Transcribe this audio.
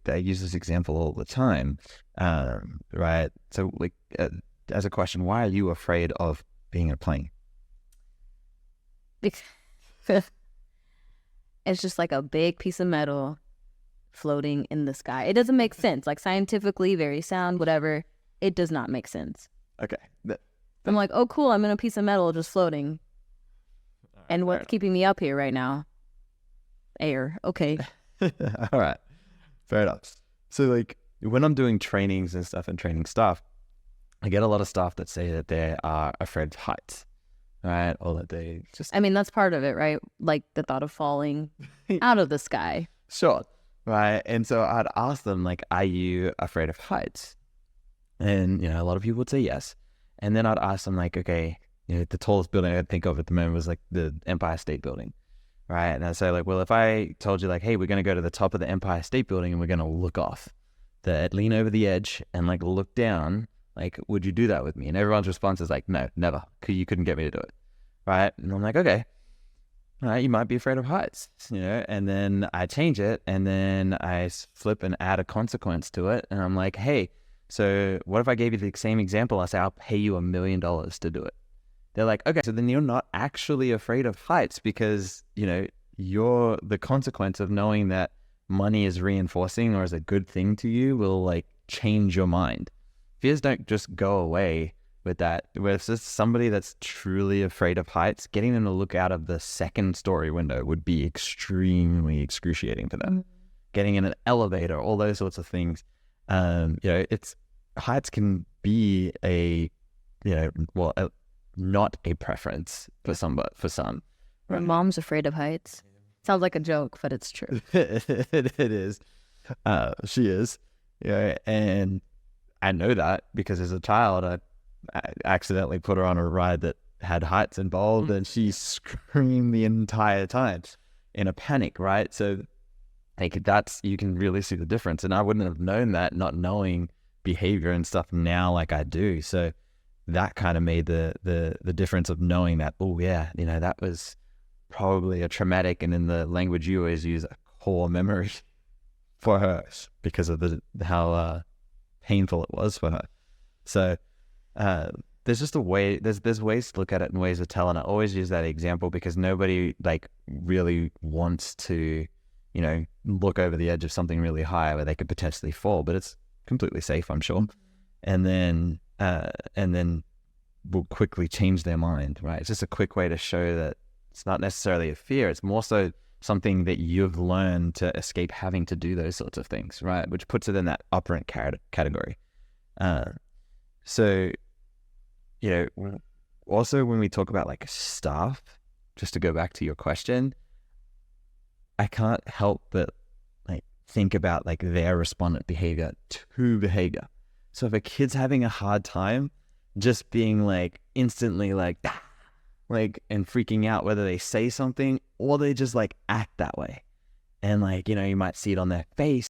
I use this example all the time, right? So, like, as a question, why are you afraid of being in a plane? Bec- It's just like a big piece of metal floating in the sky. It doesn't make sense. Like scientifically, very sound, whatever. It does not make sense. Okay. I'm like, oh, cool. I'm in a piece of metal just floating. All right, And fair what's keeping me up here right now? Air. Okay. enough. All right, fair enough. So, like, when I'm doing trainings and stuff and training staff, I get a lot of staff that say that they are afraid of heights, right? Or that they just I mean, that's part of it, right? Like the thought of falling out of the sky. Sure, right? And so I'd ask them, like, are you afraid of heights? And, a lot of people would say yes. And then I'd ask them, like, okay, the tallest building I could think of at the moment was like the Empire State Building, right? And I'd say, like, well, if I told you, like, hey, we're going to go to the top of the Empire State Building and we're going to look off, lean over the edge and, like, look down, like, would you do that with me? And everyone's response is like, no, never. You couldn't get me to do it, right? And I'm like, okay, all right, you might be afraid of heights, and then I change it and then I flip and add a consequence to it. And I'm like, hey, so what if I gave you the same example? I say, I'll pay you $1 million to do it. They're like, okay, so then you're not actually afraid of heights because, you're the consequence of knowing that money is reinforcing or is a good thing to you will, like, change your mind. Fears don't just go away with that. Where it's just somebody that's truly afraid of heights, getting them to look out of the second story window would be extremely excruciating for them. Getting in an elevator, all those sorts of things. It's heights can be not a preference for some. My mom's afraid of heights. Sounds like a joke, but it's true. It is. She is. And I know that because as a child, I accidentally put her on a ride that had heights involved and she screamed the entire time in a panic, right? So you can really see the difference. And I wouldn't have known that, not knowing behavior and stuff now like I do. So that kind of made the difference of knowing that, oh yeah, that was probably a traumatic, and in the language you always use, a core memory for her because of how painful it was for her. So there's just there's ways to look at it and ways to tell. And I always use that example because nobody, like, really wants to, look over the edge of something really high where they could potentially fall, but it's completely safe, I'm sure. And then will quickly change their mind, right? It's just a quick way to show that it's not necessarily a fear. It's more so something that you've learned to escape having to do those sorts of things, right? Which puts it in that operant category. So, also when we talk about, like, staff, just to go back to your question, I can't help but, like, think about, like, their respondent behavior to behavior. So if a kid's having a hard time, just being, like, instantly like, ah, like, and freaking out, whether they say something or they just, like, act that way. And, like, you might see it on their face.